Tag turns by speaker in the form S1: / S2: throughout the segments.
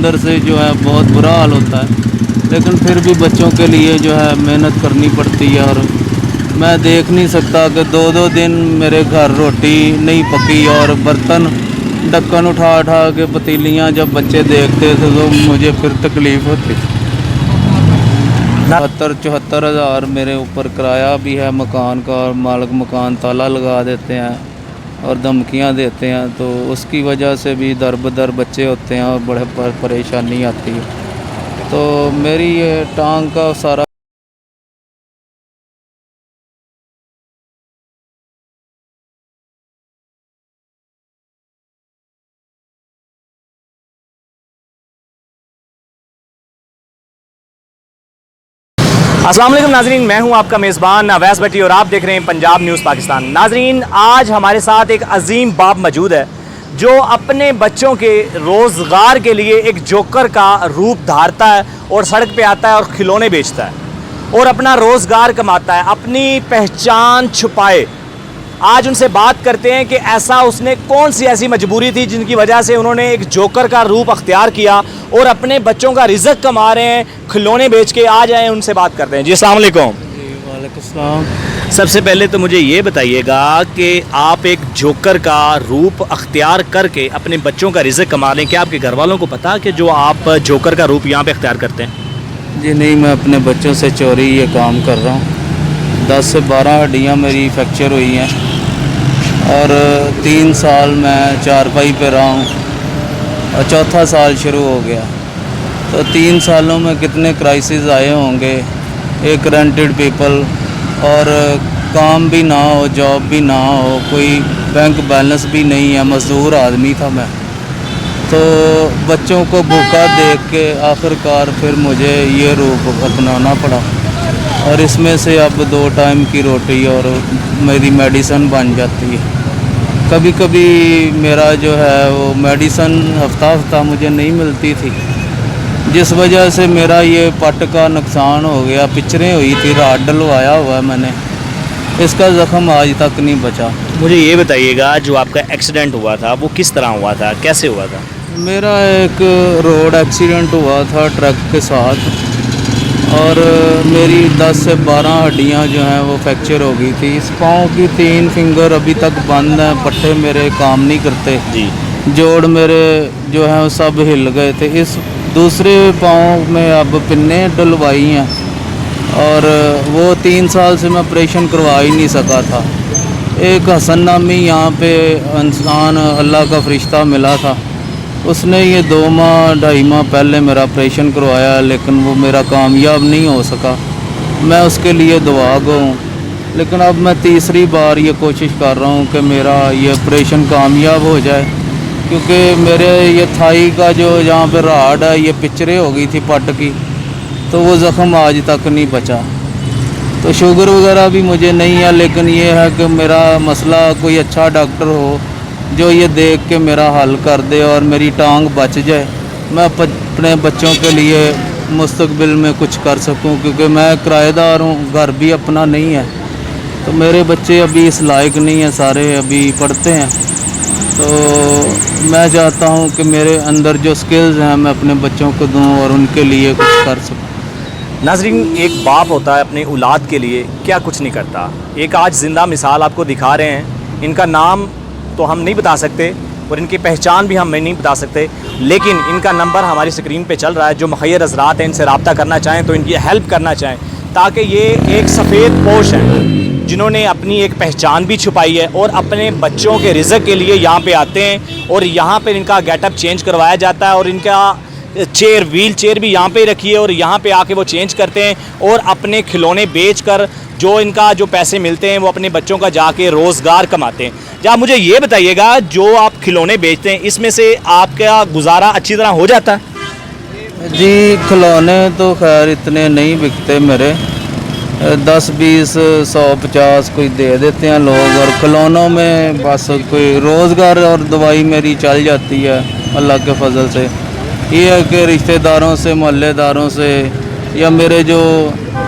S1: अंदर से जो है बहुत बुरा हाल होता है, लेकिन फिर भी बच्चों के लिए जो है मेहनत करनी पड़ती है। और मैं देख नहीं सकता कि 2-2 दिन मेरे घर रोटी नहीं पकी और बर्तन ढक्कन उठा उठा के पतीलियाँ जब बच्चे देखते थे तो मुझे फिर तकलीफ़ होती थी। 74 हज़ार मेरे ऊपर किराया भी है मकान का, और मालिक मकान ताला लगा देते हैं और धमकियां देते हैं, तो उसकी वजह से भी दर बदर बच्चे होते हैं और बड़े परेशानी आती है। तो मेरी ये टांग का सारा
S2: अस्सलाम वालेकुम नाजरीन, मैं हूं आपका मेज़बान अवैस भट्टी और आप देख रहे हैं पंजाब न्यूज़ पाकिस्तान। नाजरीन, आज हमारे साथ एक अजीम बाप मौजूद है जो अपने बच्चों के रोज़गार के लिए एक जोकर का रूप धारता है और सड़क पे आता है और खिलौने बेचता है और अपना रोज़गार कमाता है, अपनी पहचान छुपाए। आज उनसे बात करते हैं कि ऐसा उसने कौन सी ऐसी मजबूरी थी जिनकी वजह से उन्होंने एक जोकर का रूप अख्तियार किया और अपने बच्चों का रिज़्क़ कमा रहे हैं खिलौने बेच के। आ जाएं, उनसे बात करते हैं। जी अस्सलाम वालेकुम।
S1: वालेकुम सलाम।
S2: सबसे पहले तो मुझे ये बताइएगा कि आप एक जोकर का रूप अख्तियार करके अपने बच्चों का रिज़्क़ कमा लें, क्या आपके घर वालों को पता कि जो आप जोकर का रूप यहाँ पे अख्तियार करते हैं?
S1: जी नहीं, मैं अपने बच्चों से चोरी ये काम कर रहा हूँ। 10 से 12 हड्डियाँ मेरी फ्रैक्चर हुई हैं और 3 साल मैं चारपाई पे रहा हूँ और चौथा साल शुरू हो गया। तो 3 सालों में कितने क्राइसिस आए होंगे। एक रेंटेड पीपल, और काम भी ना हो, जॉब भी ना हो, कोई बैंक बैलेंस भी नहीं है, मज़दूर आदमी था मैं। तो बच्चों को भूखा देख के आखिरकार फिर मुझे ये रूप अपनाना पड़ा और इसमें से अब 2 टाइम की रोटी और मेरी मेडिसिन बन जाती है। कभी कभी मेरा जो है वो मेडिसिन हफ्ता मुझे नहीं मिलती थी, जिस वजह से मेरा ये पट का नुकसान हो गया। पिक्चरें हुई थी, राड डलवाया हुआ है मैंने, इसका ज़ख्म आज तक नहीं बचा।
S2: मुझे ये बताइएगा, जो आपका एक्सीडेंट हुआ था वो किस तरह हुआ था, कैसे हुआ था?
S1: मेरा एक रोड एक्सीडेंट हुआ था ट्रक के साथ, और मेरी 10 से 12 हड्डियां जो हैं वो फ्रैक्चर हो गई थी। इस पाँव की 3 फिंगर अभी तक बंद हैं, पट्टे मेरे काम नहीं करते
S2: जी।
S1: जोड़ मेरे जो हैं वो सब हिल गए थे। इस दूसरे पाँव में अब पिन्ने डलवाई हैं और वो 3 साल से मैं ऑपरेशन करवा ही नहीं सका था। एक हसन नामी यहाँ पे इंसान, अल्लाह का फरिश्ता मिला था, उसने ये 2 माह 2.5 माह पहले मेरा ऑपरेशन करवाया, लेकिन वो मेरा कामयाब नहीं हो सका। मैं उसके लिए दुआ गो हूँ, लेकिन अब मैं तीसरी बार ये कोशिश कर रहा हूँ कि मेरा ये ऑपरेशन कामयाब हो जाए, क्योंकि मेरे ये थाई का जो जहाँ पे राड है ये पिक्चरें हो गई थी पट की, तो वो ज़ख्म आज तक नहीं बचा। तो शुगर वगैरह भी मुझे नहीं है, लेकिन ये है कि मेरा मसला कोई अच्छा डॉक्टर हो जो ये देख के मेरा हल कर दे और मेरी टांग बच जाए, मैं अपने बच्चों के लिए मुस्तकबिल में कुछ कर सकूं, क्योंकि मैं किराएदार हूं, घर भी अपना नहीं है। तो मेरे बच्चे अभी इस लायक नहीं हैं, सारे अभी पढ़ते हैं। तो मैं चाहता हूं कि मेरे अंदर जो स्किल्स हैं मैं अपने बच्चों को दूं और उनके लिए कुछ कर सकूं।
S2: नाजरीन, एक बाप होता है अपने औलाद के लिए क्या कुछ नहीं करता। एक आज ज़िंदा मिसाल आपको दिखा रहे हैं। इनका नाम तो हम नहीं बता सकते और इनकी पहचान भी हम नहीं बता सकते, लेकिन इनका नंबर हमारी स्क्रीन पे चल रहा है। जो मुखय्यर हज़रात हैं, इनसे रब्ता करना चाहें तो इनकी हेल्प करना चाहें, ताकि ये एक सफ़ेद पोश हैं जिन्होंने अपनी एक पहचान भी छुपाई है और अपने बच्चों के रिज़्क़ के लिए यहाँ पे आते हैं और यहाँ पर इनका गेटअप चेंज करवाया जाता है और इनका व्हील चेयर भी यहाँ पे रखी है और यहाँ पे आके वो चेंज करते हैं और अपने खिलौने बेचकर जो इनका जो पैसे मिलते हैं वो अपने बच्चों का जाके रोज़गार कमाते हैं। या मुझे ये बताइएगा, जो आप खिलौने बेचते हैं इसमें से आपका गुजारा अच्छी तरह हो जाता है?
S1: जी, खिलौने तो खैर इतने नहीं बिकते मेरे, 10, 20, 100, 50 कोई दे देते हैं लोग, और खिलौनों में बस कोई रोज़गार और दवाई मेरी चल जाती है अल्लाह के फजल से। ये है कि रिश्तेदारों से, मोहल्लेदारों से, या मेरे जो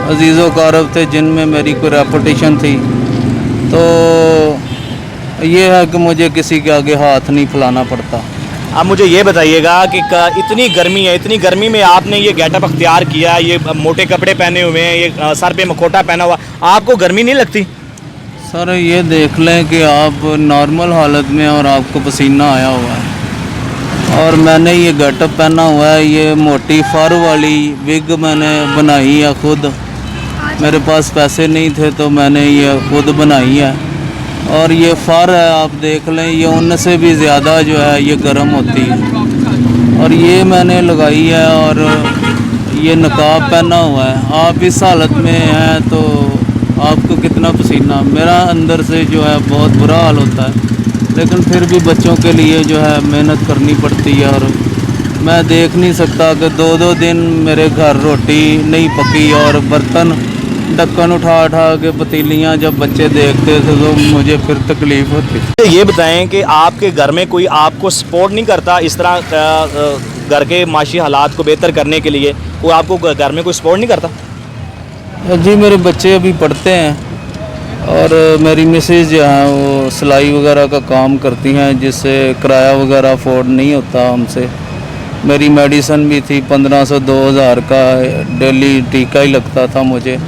S1: अजीज़ो कारब थे जिनमें मेरी कोई रेपुटेशन थी, तो ये है कि मुझे किसी के आगे हाथ नहीं फैलाना पड़ता।
S2: अब मुझे ये बताइएगा कि इतनी गर्मी है, इतनी गर्मी में आपने ये गेटअप अख्तियार किया, ये मोटे कपड़े पहने हुए हैं, ये सर पे मखोटा पहना हुआ, आपको गर्मी नहीं लगती?
S1: सर ये देख लें कि आप नॉर्मल हालत में और आपको पसीना आया हुआ है, और मैंने ये गेटअप पहना हुआ है, ये मोटी फर वाली विग मैंने बनाई है खुद। मेरे पास पैसे नहीं थे तो मैंने ये खुद बनाई है, और ये फर है, आप देख लें, ये ऊन से भी ज़्यादा जो है ये गर्म होती है। और ये मैंने लगाई है, और ये नकाब पहना हुआ है। आप इस हालत में हैं तो आपको कितना पसीना, मेरा अंदर से जो है बहुत बुरा हाल होता है, लेकिन फिर भी बच्चों के लिए जो है मेहनत करनी पड़ती है। और मैं देख नहीं सकता कि 2-2 दिन मेरे घर रोटी नहीं पकी, और बर्तन ढक्कन उठा उठा के पतीलियाँ जब बच्चे देखते थे तो मुझे फिर तकलीफ़ होती।
S2: ये बताएं कि आपके घर में कोई आपको सपोर्ट नहीं करता इस तरह घर के माशी हालात को बेहतर करने के लिए? कोई आपको घर में कोई सपोर्ट नहीं करता?
S1: जी मेरे बच्चे अभी पढ़ते हैं, और मेरी मिसेज़ जो है वो सिलाई वगैरह का काम करती हैं, जिससे किराया वगैरह अफोर्ड नहीं होता हमसे। मेरी मेडिसन भी थी, 1500-2000 का डेली टीका ही लगता था मुझे,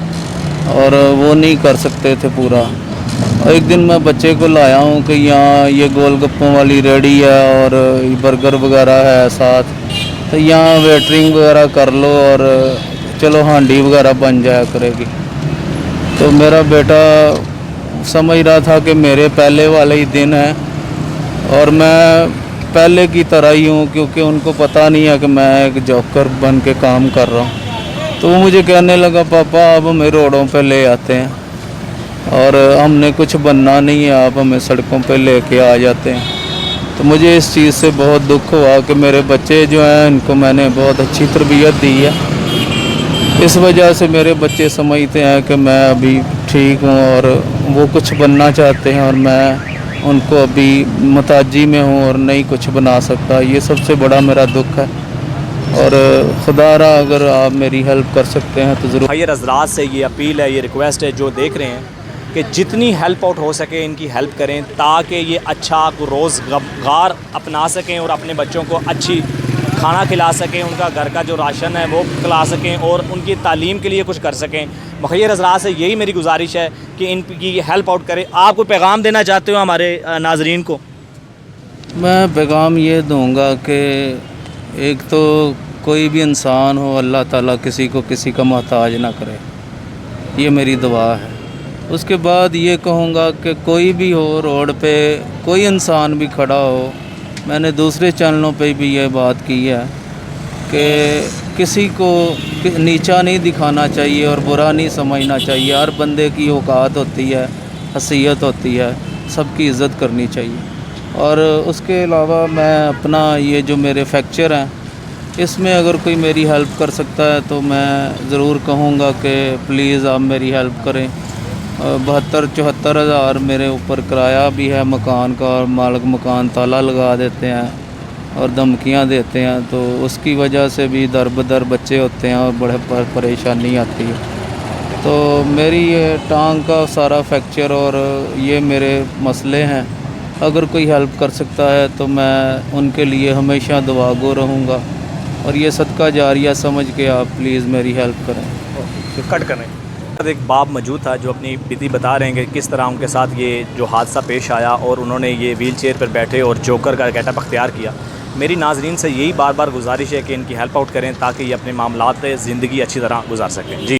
S1: और वो नहीं कर सकते थे पूरा। और एक दिन मैं बच्चे को लाया हूँ कि यहाँ ये गोलगप्पों वाली रेडी है और बर्गर वगैरह है साथ, तो यहाँ वेटरिंग वगैरह कर लो और चलो हांडी वगैरह बन जाया करेगी। तो मेरा बेटा समझ रहा था कि मेरे पहले वाले ही दिन है, और मैं पहले की तरह ही हूँ, क्योंकि उनको पता नहीं है कि मैं एक जॉकर बन के काम कर रहा हूँ। तो वो मुझे कहने लगा, पापा आप हमें रोडों पे ले आते हैं, और हमने कुछ बनना नहीं है, आप हमें सड़कों पे लेके आ जाते हैं। तो मुझे इस चीज़ से बहुत दुख हुआ कि मेरे बच्चे जो हैं इनको मैंने बहुत अच्छी तरबियत दी है। इस वजह से मेरे बच्चे समझते हैं कि मैं अभी ठीक हूँ और वो कुछ बनना चाहते हैं, और मैं उनको अभी मुताजी में हूँ और नहीं कुछ बना सकता। ये सबसे बड़ा मेरा दुख है, और खुदारा अगर आप मेरी हेल्प कर सकते हैं तो ज़रूर।
S2: खैर हज़रात से ये अपील है, ये रिक्वेस्ट है जो देख रहे हैं कि जितनी हेल्प आउट हो सके इनकी हेल्प करें, ताकि ये अच्छा रोज़गार अपना सकें और अपने बच्चों को अच्छी खाना खिला सकें, उनका घर का जो राशन है वो खिला सकें, और उनकी तालीम के लिए कुछ कर सकें। मुखैर हज़रात से यही मेरी गुजारिश है कि इनकी हेल्प आउट करें। आप कोई पैगाम देना चाहते हो हमारे नाजरीन को?
S1: मैं पैगाम ये दूंगा कि एक तो कोई भी इंसान हो, अल्लाह ताला किसी को किसी का मोहताज ना करे, ये मेरी दुआ है। उसके बाद ये कहूँगा कि कोई भी हो रोड पे, कोई इंसान भी खड़ा हो, मैंने दूसरे चैनलों पे भी ये बात की है कि किसी को नीचा नहीं दिखाना चाहिए और बुरा नहीं समझना चाहिए। हर बंदे की औकात होती है, हैसियत होती है, सबकी इज़्ज़त करनी चाहिए। और उसके अलावा मैं अपना ये जो मेरे फ्रैक्चर हैं, इसमें अगर कोई मेरी हेल्प कर सकता है तो मैं ज़रूर कहूँगा कि प्लीज़ आप मेरी हेल्प करें। 72-74 हज़ार मेरे ऊपर किराया भी है मकान का, और मालिक मकान ताला लगा देते हैं और धमकियाँ देते हैं, तो उसकी वजह से भी दर बदर बच्चे होते हैं और बड़े परेशानी आती है। तो मेरी ये टांग का सारा फ्रैक्चर और ये मेरे मसले हैं, अगर कोई हेल्प कर सकता है तो मैं उनके लिए हमेशा दुआगो रहूँगा, और ये सदका जारिया समझ के आप प्लीज़ मेरी हेल्प करें।
S2: कट करें। एक बाप मौजूद था जो अपनी बीती बता रहे हैं कि किस तरह उनके साथ ये जो हादसा पेश आया और उन्होंने ये व्हील चेयर पर बैठे और जोकर का गेटअप अख्तियार किया। मेरी नाजरीन से यही बार बार गुजारिश है कि इनकी हेल्प आउट करें ताकि ये अपने मामलात ज़िंदगी अच्छी तरह गुजार सकें। जी।